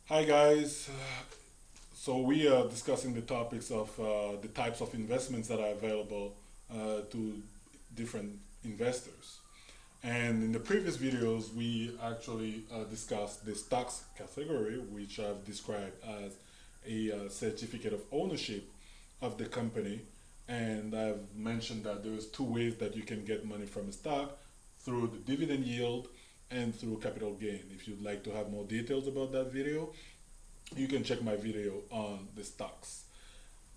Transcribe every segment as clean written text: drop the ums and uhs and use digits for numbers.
Hi guys. So we are discussing the topics of the types of investments that are available to different investors. And in the previous videos, we actually discussed the stocks category, which I've described as a certificate of ownership of the company. And I've mentioned that there's two ways that you can get money from a stock through the dividend yield and through capital gain. If you'd like to have more details about that video, you can check my video on the stocks.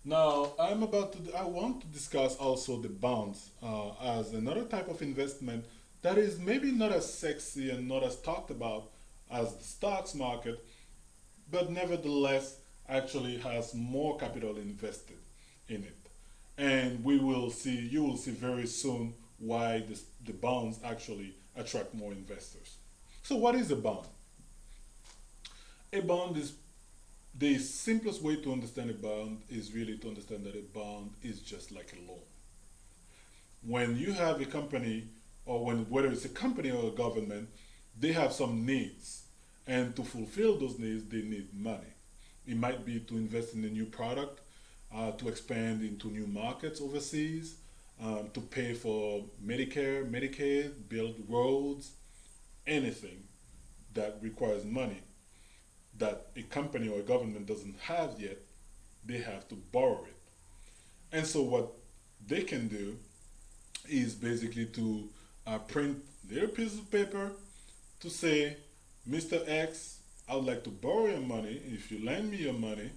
Now, I want to discuss also the bonds as another type of investment that is maybe not as sexy and not as talked about as the stocks market, but nevertheless actually has more capital invested in it. And you will see very soon why the bonds actually attract more investors. So, what is a bond? A bond is the simplest way to understand a bond is really to understand that a bond is just like a loan. When you have a company, or whether it's a company or a government, they have some needs, and to fulfill those needs, they need money. It might be to invest in a new product, to expand into new markets overseas, to pay for Medicare, Medicaid, build roads, anything that requires money that a company or a government doesn't have yet, they have to borrow it. And so what they can do is basically to print their piece of paper to say, Mr. X, I would like to borrow your money. If you lend me your money,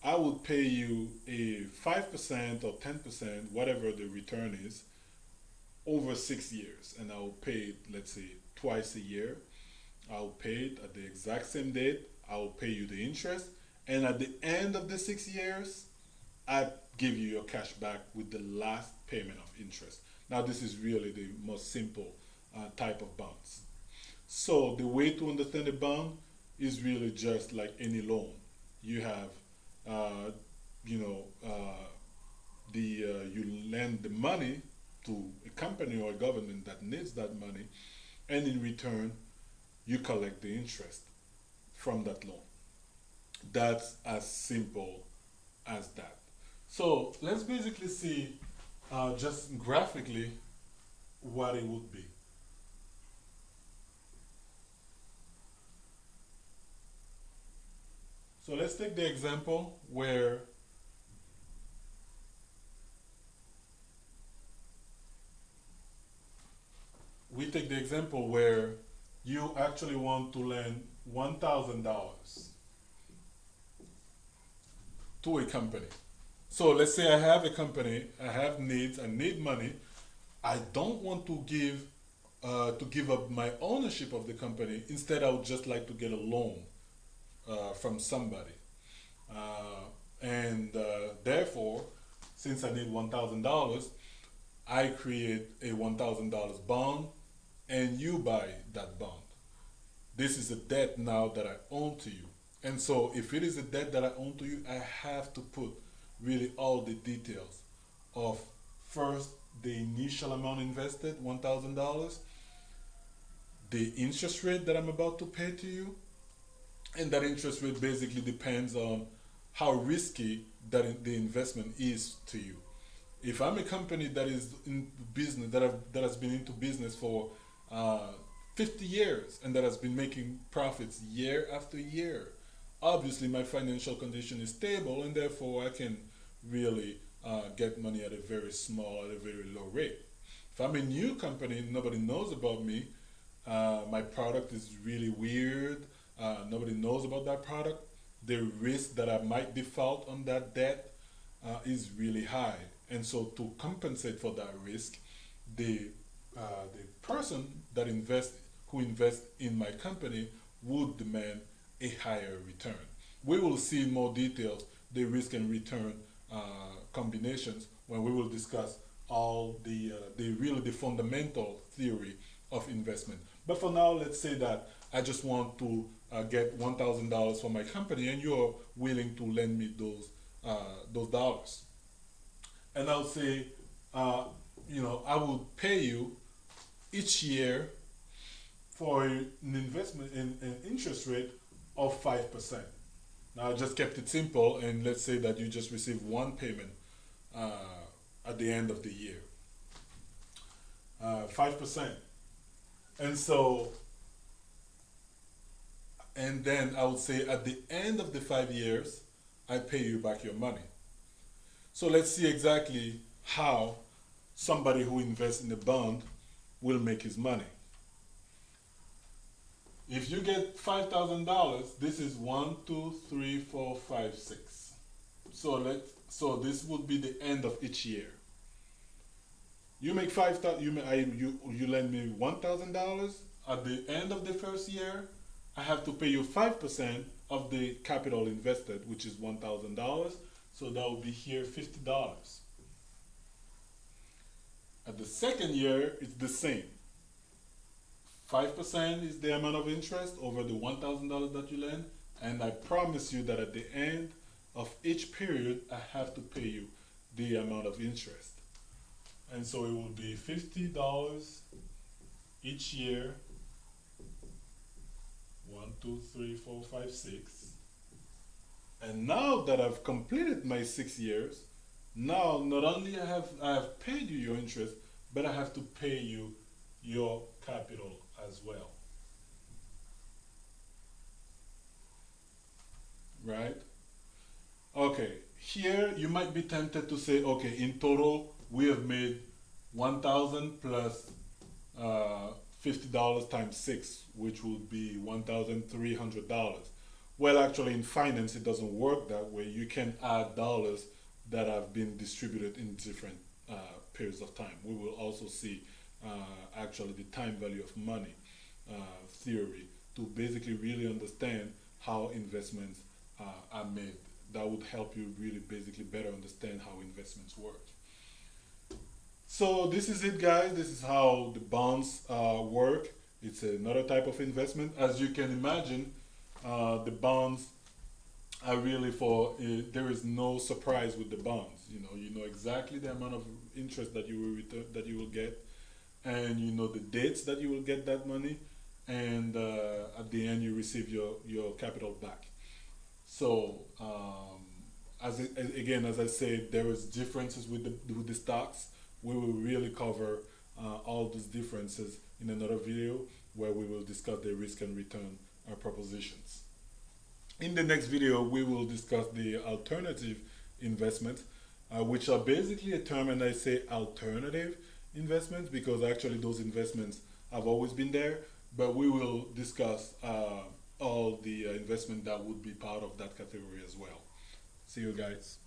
I would pay you a 5% or 10%, whatever the return is, over 6 years. And I'll pay it, let's say, twice a year. I'll pay it at the exact same date. I'll pay you the interest. And at the end of the 6 years, I give you your cash back with the last payment of interest. Now, this is really the most simple type of bonds. So, the way to understand a bond is really just like any loan. You have, uh, you know, you lend the money to a company or a government that needs that money, and in return, you collect the interest from that loan. That's as simple as that. So let's basically see just graphically what it would be. So let's take the example where you actually want to lend $1,000 to a company. So let's say I have a company, I have needs, I need money. I don't want to give up my ownership of the company. Instead, I would just like to get a loan from somebody, and therefore, since I need $1,000, I create a $1,000 bond, and you buy that bond. This is a debt now that I own to you. And so, if it is a debt that I own to you, I have to put really all the details of first the initial amount invested, $1,000, the interest rate that I'm about to pay to you, and that interest rate basically depends on how risky the investment is to you. If I'm a company that is in business that has been into business for uh, 50 years and that has been making profits year after year, obviously my financial condition is stable, and therefore I can really get money at a very small, at a very low rate. If I'm a new company, nobody knows about me, my product is really weird, nobody knows about that product, the risk that I might default on that debt is really high. And so to compensate for that risk, the the person who invests in my company would demand a higher return. We will see in more details the risk and return combinations when we will discuss all the really the fundamental theory of investment. But for now, let's say that I just want to get $1,000 for my company, and you're willing to lend me those dollars. And I'll say, uh, I will pay you each year for an investment in an interest rate of 5%. Now I just kept it simple, and let's say that you just receive one payment at the end of the year, 5%. And so, and then I would say at the end of the 5 years, I pay you back your money. So let's see exactly how somebody who invests in a bond will make his money. If you get $5,000, this is 1, 2, 3, 4, 5, 6. So this would be the end of each year. You make 5,000. You lend me $1,000. At the end of the first year, I have to pay you 5% of the capital invested, which is $1,000. So that will be here $50. At the second year, it's the same. 5% is the amount of interest over the $1,000 that you lend, and I promise you that at the end of each period, I have to pay you the amount of interest. And so it will be $50 each year. 1, 2, 3, 4, 5, 6. And now that I've completed my 6 years, now not only I have paid you your interest, but I have to pay you your capital as well. Right? Okay, here you might be tempted to say, okay, in total we have made 1,000 plus $50 times 6, which would be $1,300. Well, actually, in finance, it doesn't work that way. You can add dollars that have been distributed in different periods of time. We will also see actually the time value of money theory to basically really understand how investments are made. That would help you really basically better understand how investments work. So this is it, guys. This is how the bonds work. It's another type of investment. As you can imagine, the bonds are really there is no surprise with the bonds. You know exactly the amount of interest that you will that you will get, and you know the dates that you will get that money, and at the end you receive your capital back. So again, as I said, there is differences with the stocks. We will really cover all these differences in another video where we will discuss the risk and return propositions. In the next video, we will discuss the alternative investments, which are basically a term, and I say alternative investments because actually those investments have always been there, but we will discuss all the investment that would be part of that category as well. See you guys.